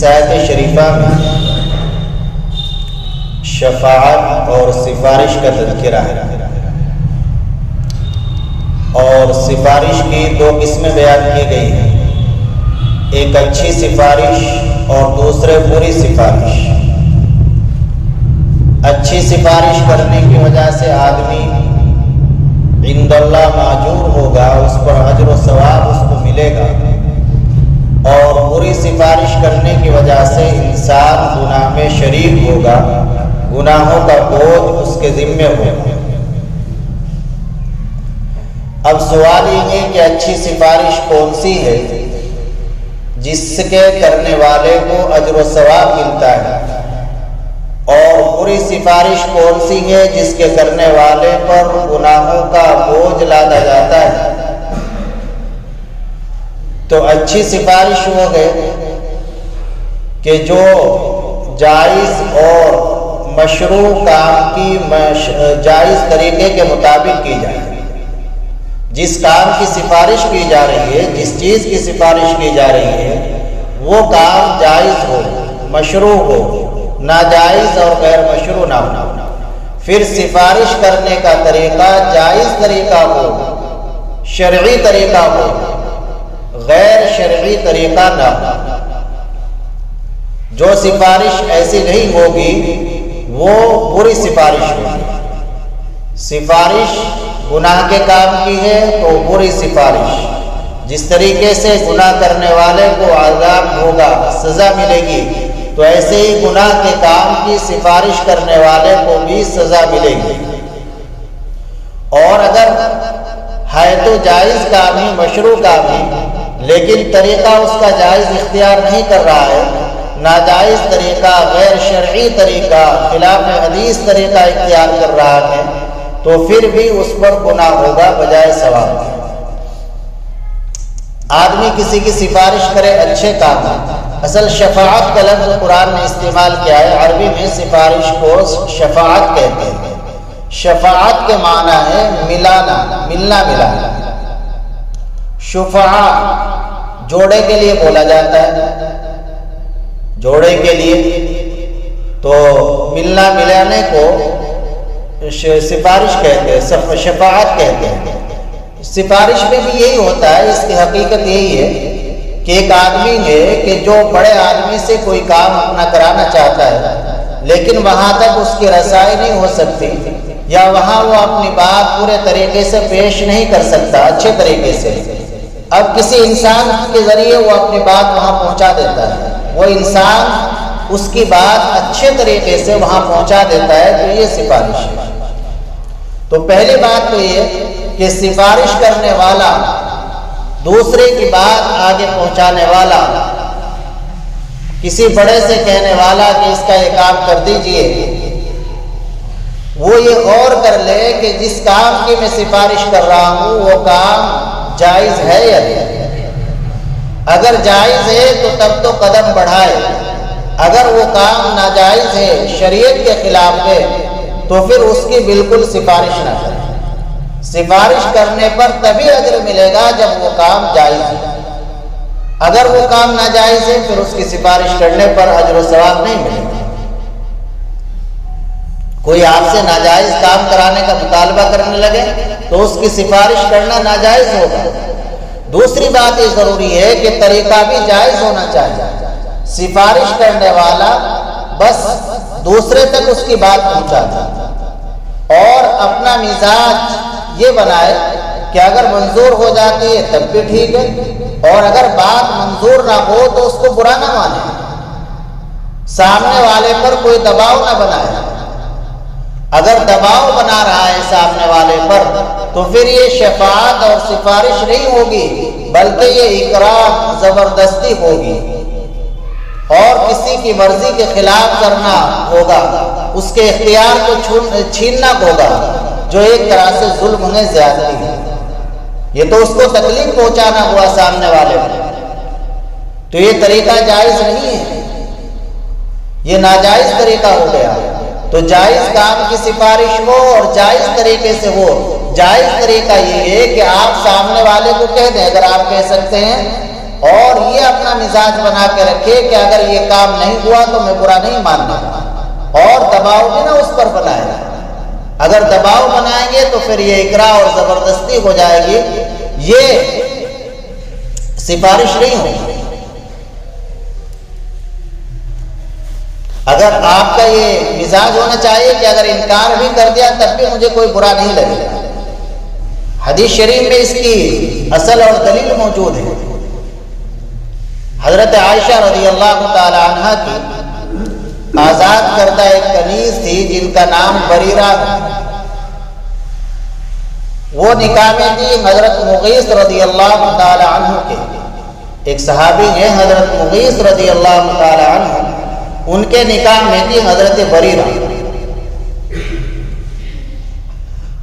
اس آیت شریفہ میں شفاعت اور سفارش کا تذکرہ ہے، اور سفارش کی دو قسمیں بیان کی گئی ہیں، ایک اچھی سفارش اور دوسرے بری سفارش۔ اچھی سفارش کرنے کی وجہ سے آدمی عند اللہ ماجور ہوگا، اس پر اجر و ثواب اس کو ملے گا، اور بری سفارش کرنے کی وجہ سے انسان گناہ میں شریک ہوگا، گناہوں کا بوجھ اس کے ذمے ہوگا۔ اب سوال یہ ہے کہ اچھی سفارش کون سی ہے جس کے کرنے والے کو اجر و ثواب ملتا ہے، اور بری سفارش کون سی ہے جس کے کرنے والے پر گناہوں کا بوجھ لادا جاتا ہے؟ تو اچھی سفارش وہ ہے کہ جو جائز اور مشروع کام کی جائز طریقے کے مطابق کی جائے۔ جس کام کی سفارش کی جا رہی ہے، جس چیز کی سفارش کی جا رہی ہے، وہ کام جائز ہو، مشروع ہو، ناجائز اور غیر مشروع نہ ہو۔ پھر سفارش کرنے کا طریقہ جائز طریقہ ہو، شرعی طریقہ ہو، غیر شرعی طریقہ نہ ہو۔ جو سفارش ایسی نہیں ہوگی وہ بری سفارش ہوگی۔ سفارش گناہ کے کام کی ہے تو بری سفارش، جس طریقے سے گناہ کرنے والے کو عذاب ہوگا، سزا ملے گی، تو ایسے ہی گناہ کے کام کی سفارش کرنے والے کو بھی سزا ملے گی۔ اور اگر ہے تو جائز کام ہی، مشروع کام ہی، لیکن طریقہ اس کا جائز اختیار نہیں کر رہا ہے، ناجائز طریقہ، غیر شرعی طریقہ، خلاف حدیث طریقہ اختیار کر رہا ہے، تو پھر بھی اس پر گناہ ہوگا بجائے ثواب کے۔ آدمی کسی کی سفارش کرے اچھے کام میں، اصل شفاعت کا لفظ قرآن نے استعمال کیا ہے، عربی میں سفارش کو شفاعت کہتے ہیں۔ شفاعت کے معنی ہے ملانا، ملنا ملانا۔ شفاعہ جوڑے کے لیے بولا جاتا ہے، جوڑے کے لیے، تو ملنا ملانے کو سفارش کہتے ہیں، شفاعت کہتے ہیں۔ سفارش میں بھی یہی ہوتا ہے، اس کی حقیقت یہی ہے کہ ایک آدمی ہے کہ جو بڑے آدمی سے کوئی کام اپنا کرانا چاہتا ہے، لیکن وہاں تک اس کی رسائی نہیں ہو سکتی، یا وہاں وہ اپنی بات پورے طریقے سے پیش نہیں کر سکتا اچھے طریقے سے۔ اب کسی انسان کے ذریعے وہ اپنی بات وہاں پہنچا دیتا ہے، وہ انسان اس کی بات اچھے طریقے سے وہاں پہنچا دیتا ہے، تو یہ سفارش ہے۔ تو پہلی بات تو یہ کہ سفارش کرنے والا، دوسرے کی بات آگے پہنچانے والا، کسی بڑے سے کہنے والا کہ اس کا یہ کام کر دیجئے، وہ یہ غور کر لے کہ جس کام کی میں سفارش کر رہا ہوں وہ کام جائز ہے یا نہیں۔ اگر جائز ہے تو تب تو قدم بڑھائے، اگر وہ کام ناجائز ہے، شریعت کے خلاف ہے، تو پھر اس کی بالکل سفارش نہ کرے۔ سفارش کرنے پر تبھی اجر ملے گا جب وہ کام جائز ہے۔ اگر وہ کام ناجائز ہے پھر اس کی سفارش کرنے پر اجر و ثواب نہیں ملے گا۔ کوئی آپ سے ناجائز کام کرانے کا مطالبہ کرنے لگے تو اس کی سفارش کرنا ناجائز ہوگا۔ دوسری بات یہ ضروری ہے کہ طریقہ بھی جائز ہونا چاہیے۔ سفارش کرنے والا بس دوسرے تک اس کی بات پہنچا دے، اور اپنا مزاج یہ بنائے کہ اگر منظور ہو جاتی ہے تب بھی ٹھیک ہے، اور اگر بات منظور نہ ہو تو اس کو برا نہ مانے، سامنے والے پر کوئی دباؤ نہ بنائے۔ اگر دباؤ بنا رہا ہے سامنے والے پر تو پھر یہ شفاعت اور سفارش نہیں ہوگی، بلکہ یہ اکرام، زبردستی ہوگی، اور کسی کی مرضی کے خلاف کرنا ہوگا، اس کے اختیار کو چھیننا ہوگا، جو ایک طرح سے ظلم ہے، زیادتی ہے۔ یہ تو اس کو تکلیف پہنچانا ہوا سامنے والے کو، تو یہ طریقہ جائز نہیں ہے، یہ ناجائز طریقہ ہو گیا۔ تو جائز کام کی سفارش ہو اور جائز طریقے سے ہو۔ جائز طریقہ یہ ہے کہ آپ سامنے والے کو کہہ دیں، اگر آپ کہہ سکتے ہیں اور یہ اپنا مزاج بنا کے رکھے کہ اگر یہ کام نہیں ہوا تو میں برا نہیں ماننے گا، اور دباؤ بھی نہ اس پر بنائے۔ اگر دباؤ بنائیں گے تو پھر یہ اکراہ اور زبردستی ہو جائے گی، یہ سفارش نہیں ہوگی۔ اگر آپ کا یہ مزاج ہونا چاہیے کہ اگر انکار بھی کر دیا تب بھی مجھے کوئی برا نہیں لگے گا۔ حدیث شریف میں اس کی اصل اور دلیل موجود ہے۔ حضرت عائشہ رضی اللہ تعالی عنہ کی آزاد کردہ ایک کنیز تھی جن کا نام بریرہ، وہ نکاح میں تھی حضرت مغیث رضی اللہ تعالی عنہ کے، ایک صحابی ہیں حضرت مغیث رضی اللہ تعالی عنہ، ان کے نکاح میں تھی حضرت بریرہ۔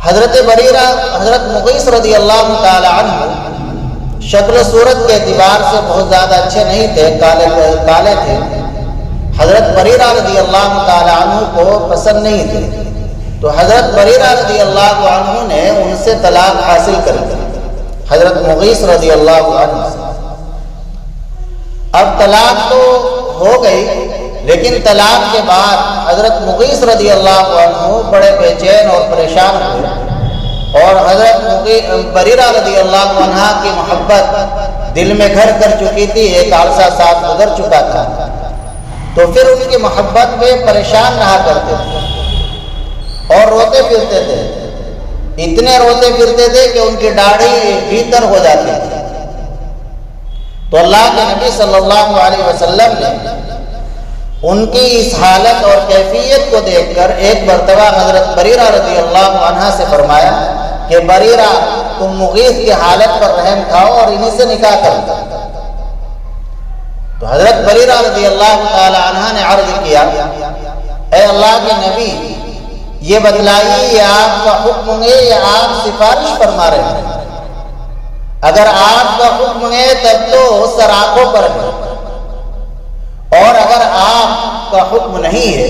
حضرت بریرہ حضرت مغیث رضی اللہ تعالی عنہ شکل و صورت کے اعتبار سے بہت زیادہ اچھے نہیں تھے، کالے تھے۔ حضرت بریرہ رضی اللہ تعالی عنہ کو پسند نہیں تھے، تو حضرت بریرہ رضی اللہ عنہ نے ان سے طلاق حاصل کر لی، حضرت مغیث رضی اللہ عنہ سے۔ اب طلاق تو ہو گئی، لیکن طلاق کے بعد حضرت مغیث رضی اللہ عنہ بڑے بے چین اور پریشان ہوئے، اور حضرت بریرہ رضی اللہ عنہ کی محبت دل میں گھر کر چکی تھی، ایک عرصہ ساتھ گزر چکا تھا، تو پھر ان کی محبت میں پریشان رہا کرتے تھے اور روتے پھرتے تھے، اتنے روتے پھرتے تھے کہ ان کی داڑھی بھیتر ہو جاتی تھی۔ تو اللہ کے نبی صلی اللہ علیہ وسلم نے ان کی اس حالت اور کیفیت کو دیکھ کر ایک مرتبہ حضرت بریرہ رضی اللہ عنہ سے فرمایا کہ بریرہ تم مغیث کی حالت پر رحم کھاؤ اور انہی سے نکاح کرو۔ تو حضرت بریرہ رضی اللہ تعالی عنہ نے عرض کیا، اے اللہ کے نبی، یہ بتلائیے یہ آپ کا حکم ہے یا آپ سفارش فرما رہے ہیں؟ اگر آپ کا حکم ہے تب تو سراخوں پر ہے، اور اگر آپ کا حکم نہیں ہے،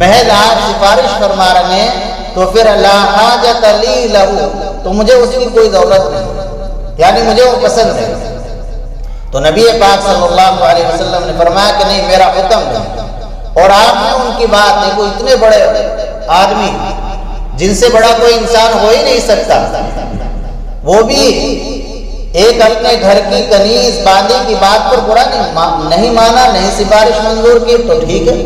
محض آپ سفارش فرما رہے ہیں، تو پھر لا حاجت لی لہو، تو مجھے اس کی کوئی ضرورت نہیں، یعنی مجھے وہ پسند ہے۔ تو نبی پاک صلی اللہ علیہ وسلم نے فرمایا کہ نہیں، میرا حکم ہے۔ اور آپ نے ان کی بات دیکھو، اتنے بڑے آدمی جن سے بڑا کوئی انسان ہو ہی نہیں سکتا، وہ بھی ایک اپنے گھر کی کنیز باندھی کی بات پر برا نہیں مانا، نہیں سفارش منظور کی، تو ٹھیک ہے۔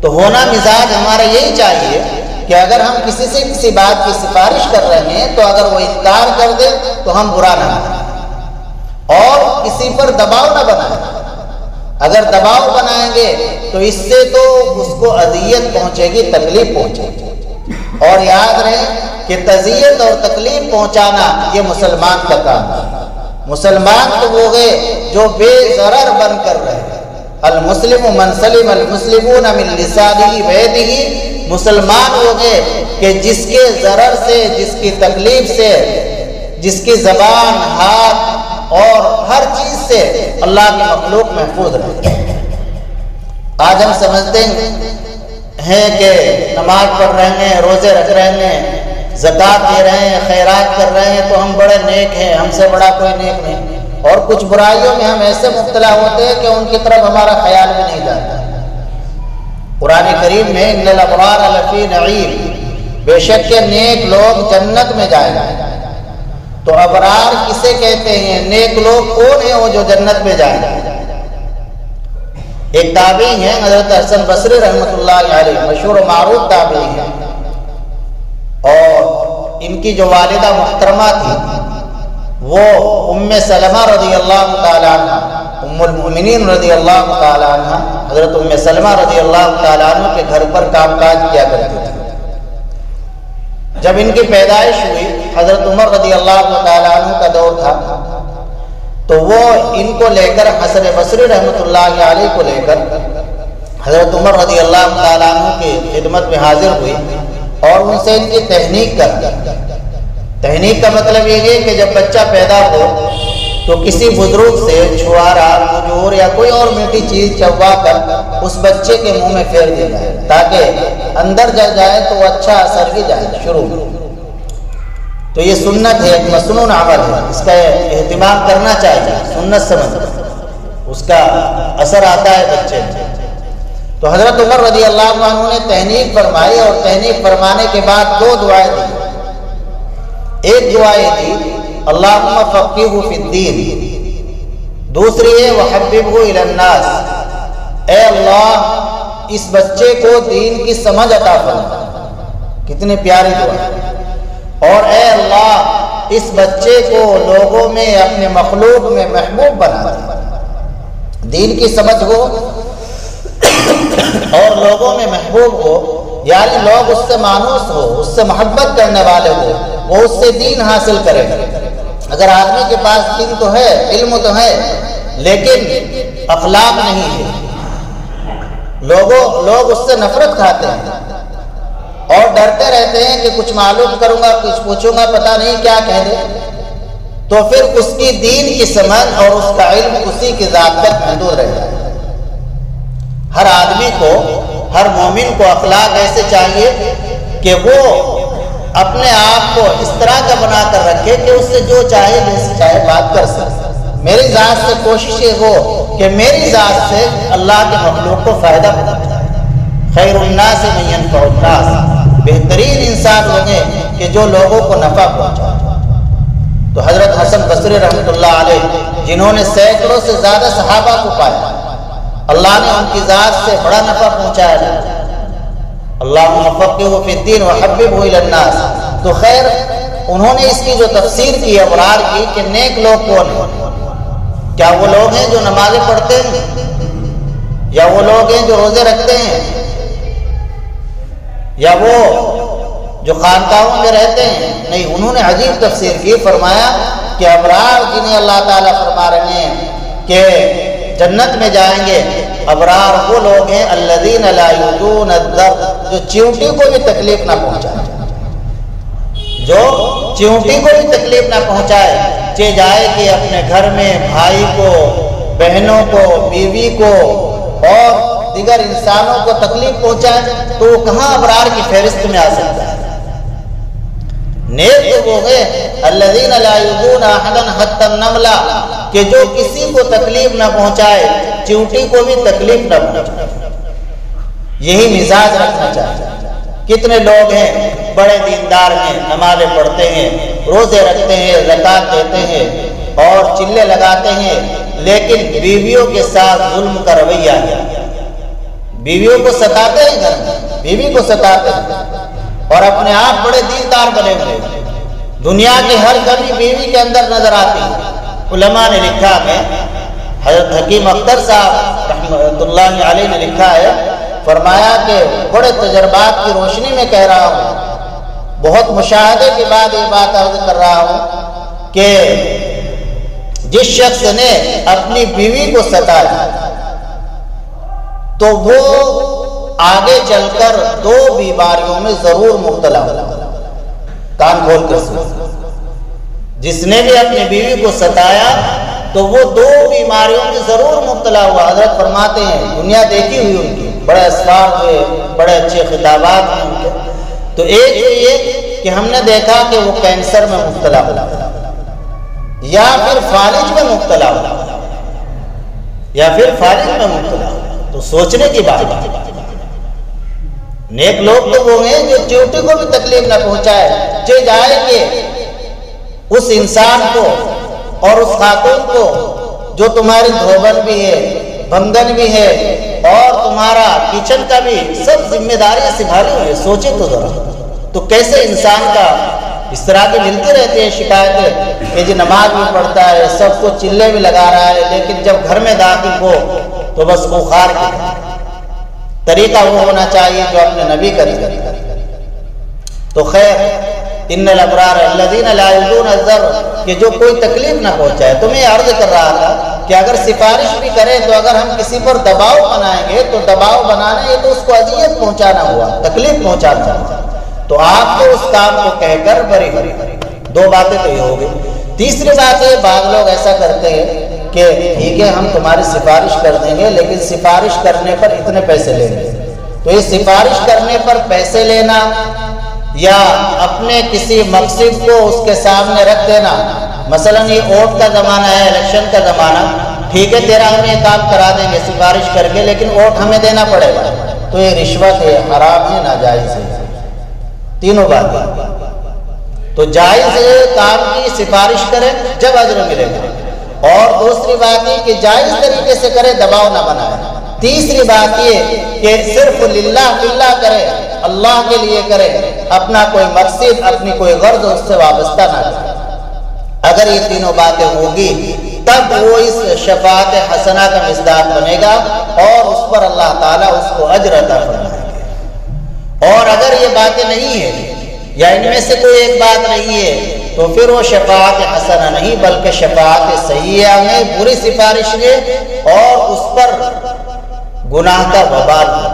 تو ہونا مزاج ہمارا یہی چاہیے کہ اگر ہم کسی سے کسی بات کی سفارش کر رہے ہیں تو اگر وہ انکار کر دے تو ہم برا نہ مانیں، اور کسی پر دباؤ نہ بنائیں۔ اگر دباؤ بنائیں گے تو اس سے تو اس کو اذیت پہنچے گی، تکلیف پہنچے گی، اور یاد رہے کہ تذیت اور تکلیف پہنچانا یہ مسلمان کا کام ہے۔ مسلمان تو وہ ہے جو بے ضرر بن کر رہے، المسلم من سلم المسلمون من لسانہ ویدہ، مسلمان وہ ہے کہ جس کے ضرر سے، جس کی تکلیف سے، جس کی زبان، ہاتھ اور ہر چیز سے اللہ کی مخلوق محفوظ رہے۔ آج ہم سمجھتے ہیں کہ نماز پڑھ رہے ہیں، روزے رکھ رہے ہیں، زکوٰۃ دے رہے ہیں، خیرات کر رہے ہیں تو ہم بڑے نیک ہیں، ہم سے بڑا کوئی نیک نہیں، اور کچھ برائیوں میں ہم ایسے مبتلا ہوتے ہیں کہ ان کی طرف ہمارا خیال بھی نہیں جاتا۔ قرآن کریم میں ان الابرار لفی نعیم، بے شک کہ نیک لوگ جنت میں جائیں گے۔ تو ابرار کسے کہتے ہیں؟ نیک لوگ کون ہیں وہ جو جنت میں جائیں گے؟ ایک تابعی ہیں حضرت حسن بصری رحمۃ اللہ علیہ، مشہور و معروف تابعی ہیں، اور ان کی جو والدہ محترمہ تھی وہ ام سلمہ رضی اللہ تعالی عنہ، ام المؤمنین رضی اللہ تعالی عنہ، حضرت ام سلمہ رضی اللہ تعالی عنہ کے گھر پر کام کاج کیا کرتی تھی۔ جب ان کی پیدائش ہوئی، حضرت عمر رضی اللہ تعالی عنہ کا دور تھا، تو وہ ان کو لے کر حسن بصری رحمۃ اللہ علیہ کو لے کر حضرت عمر رضی اللہ تعالی عنہ کی خدمت میں حاضر ہوئی اور ان سے ان کی تحنیک کر دی۔ تحنیک کا مطلب یہ ہے کہ جب بچہ پیدا ہو تو کسی بزرگ سے چھوارا، کھجور یا کوئی اور میٹھی چیز چبا کر اس بچے کے منہ میں پھیر دی جائے تاکہ اندر جا جائے تو وہ اچھا اثر بھی جائے شروع میں۔ تو یہ سنت ہے، ایک مسنون عمل ہے، اس کا اہتمام کرنا چاہیے، سنت سمجھ اس کا اثر آتا ہے بچے میں۔ تو حضرت عمر رضی اللہ عنہ نے تحنیک فرمائی، اور تحنیک فرمانے کے بعد دو دعائیں دی۔ ایک دعا یہ تھی اللہم فقہہ فی الدین، دوسری ہے وحببہ الی الناس، اے اللہ اس بچے کو دین کی سمجھ عطا فرما۔ کتنی پیاری دعا۔ اور اے اللہ اس بچے کو لوگوں میں، اپنے مخلوق میں محبوب بنا دے، دین کی سمجھ ہو اور لوگوں میں محبوب ہو، یعنی لوگ اس سے مانوس ہو، اس سے محبت کرنے والے ہو، وہ اس سے دین حاصل کرے۔ اگر آدمی کے پاس دین تو ہے، علم تو ہے، لیکن اخلاق نہیں ہے، لوگ اس سے نفرت کھاتے ہیں اور ڈرتے رہتے ہیں کہ کچھ معلوم کروں گا، کچھ پوچھوں گا، پتہ نہیں کیا کہہ دے، تو پھر اس کی دین کی سمجھ اور اس کا علم اسی کی ذات تک محدود رہتا ہے۔ ہر آدمی کو، ہر مومن کو اخلاق ایسے چاہیے کہ وہ اپنے آپ کو اس طرح کا بنا کر رکھے کہ اس سے جو چاہے جیسے چاہے بات کر سکے۔ میری ذات سے کوشش یہ ہو کہ میری ذات سے اللہ کے مخلوق کو فائدہ پہنچائے۔ خیر الناس من ينفع الناس، بہترین انسان وہ ہیں کہ جو لوگوں کو نفع پہنچائے۔ تو حضرت حسن بصری رحمۃ اللہ علیہ، جنہوں نے سینکڑوں سے زیادہ صحابہ کو پایا، اللہ نے ان کی ذات سے بڑا نفع پہنچایا۔ اللہم فقہہ فی الدین وحببہ الی الناس۔ تو خیر انہوں نے اس کی جو تفسیر کی، ابرار کی، کہ نیک لوگ کون ہیں؟ کیا وہ لوگ ہیں جو نمازیں پڑھتے ہیں، یا وہ لوگ ہیں جو روزے رکھتے ہیں، یا وہ جو خانقاہوں میں رہتے ہیں؟ نہیں، انہوں نے عجیب تفسیر کی، فرمایا کہ ابرار جنہیں اللہ تعالیٰ فرما رہے ہیں کہ جنت میں جائیں گے، ابرار وہ لوگ ہیں الذین لا یؤذون الضر، جو چیونٹی کو بھی تکلیف نہ پہنچائے، جو چیونٹی کو بھی تکلیف نہ پہنچائے، چاہے جائے کہ اپنے گھر میں بھائی کو، بہنوں کو، بیوی کو اور دیگر انسانوں کو تکلیف پہنچائے، تو وہ کہاں ابرار کی فہرست میں آ سکتا ہے؟ نیک تو وہ ہے الذین لا یؤذون احدا حتی النملہ، کہ جو کسی کو تکلیف نہ پہنچائے، چیونٹی کو بھی تکلیف نہ پہنچائے۔ یہی مزاج رکھنا چاہیے۔ کتنے لوگ ہیں بڑے دیندار ہیں، نمازیں پڑھتے ہیں، روزے رکھتے ہیں، زکوٰۃ دیتے ہیں اور چلے لگاتے ہیں، لیکن بیویوں کے ساتھ ظلم کا رویہ ہے، بیویوں کو ستاتے ہیں، گھر میں بیوی کو ستاتے ہیں، اور اپنے آپ بڑے دیندار بنے ہوئے، دنیا کی ہر کمی بیوی کے اندر نظر آتی ہے۔ علماء نے لکھا ہے، حضرت حکیم اختر صاحب رحمۃ اللہ علیہ نے لکھا ہے، فرمایا کہ بڑے تجربات کی روشنی میں کہہ رہا ہوں، بہت مشاہدے کے بعد یہ بات عرض کر رہا ہوں کہ جس شخص نے اپنی بیوی کو ستایا تو وہ آگے چل کر دو بیماریوں میں ضرور مبتلا ہوگا۔ کان کھول کر سنو، جس نے بھی اپنی بیوی کو ستایا تو وہ دو بیماریوں میں ضرور مبتلا ہوا۔ حضرت فرماتے ہیں دنیا دیکھی ہوئی ان کی، بڑے اسرار ہوئے، بڑے اچھے خطابات ہیں ان کے، تو ایک یہ کہ ہم نے دیکھا کہ وہ کینسر میں مبتلا ہوا، یا پھر فالج میں مبتلا ہوا، یا پھر فالج میں مبتلا ہوا۔ تو سوچنے کی بات ہے، نیک لوگ تو وہ ہیں جو چیونٹی کو بھی تکلیف نہ پہنچائے، چاہے جائے کہ اس انسان کو اور اس خاتون کو جو تمہاری دھوبن بھی ہے، بھنگن بھی ہے، اور تمہارا کچن کا بھی سب ذمہ داریاں سنبھالی ہوئی ہے۔ سوچے تو ذرا، تو کیسے انسان کا اس طرح کی ملتی رہتی ہے شکایتیں کہ جی نماز بھی پڑھتا ہے، سب کو چلے بھی لگا رہا ہے، لیکن جب گھر میں داخل ہو تو بس خوخار کی طریقہ وہ ہونا چاہیے جو اپنے نبی کا طریقہ۔ تو خیر ان الابرار الذین لا یؤذون الضر، کہ جو کوئی تکلیف نہ پہنچائے۔ تو میں عرض کر رہا تھا کہ اگر سفارش بھی کریں تو اگر ہم کسی پر دباؤ بنائیں گے تو دباؤ بنانا یہ تو اس کو اذیت پہنچانا ہوا، تکلیف پہنچانا ہوا، تو آپ کو اس کام کو کہہ کر بری بری۔ دو باتیں تو یہ ہو گئی۔ تیسری بات ہے، بعض لوگ ایسا کرتے ہیں کہ ٹھیک ہے ہم تمہاری سفارش کر دیں گے، لیکن سفارش کرنے پر اتنے پیسے لیں گے۔ تو یہ سفارش کرنے پر پیسے لینا یا اپنے کسی مقصد کو اس کے سامنے رکھ دینا. مثلا یہ ووٹ کا زمانہ ہے، الیکشن کا زمانہ، ٹھیک ہے تیرا ہم یہ کام کرا دیں گے سفارش کر کے، لیکن ووٹ ہمیں دینا پڑے گا، تو یہ رشوت ہے، حرام ہے، ناجائز ہے. تینوں باتیں. تو جائز کام کی سفارش کرے جب اجر ملے گا، اور دوسری بات یہ کہ جائز طریقے سے کرے، دباؤ نہ بنائے. تیسری بات یہ کہ صرف للہ فللہ کرے، اللہ کے لیے کرے، اپنا کوئی مقصد، اپنی کوئی غرض اس سے وابستہ نہ کرے. اگر یہ تینوں باتیں ہوگی تب وہ اس شفاعت حسنہ کا مصداق بنے گا اور اس پر اللہ تعالیٰ اس کو اجر عطا فرمائے گا. اور اگر یہ باتیں نہیں ہیں یا ان میں سے کوئی ایک بات نہیں ہے تو پھر وہ شفاعت حسنہ نہیں بلکہ شفاعت سیئہ میں بری سفارش ہے اور اس پر گناہ کا وبال ہے.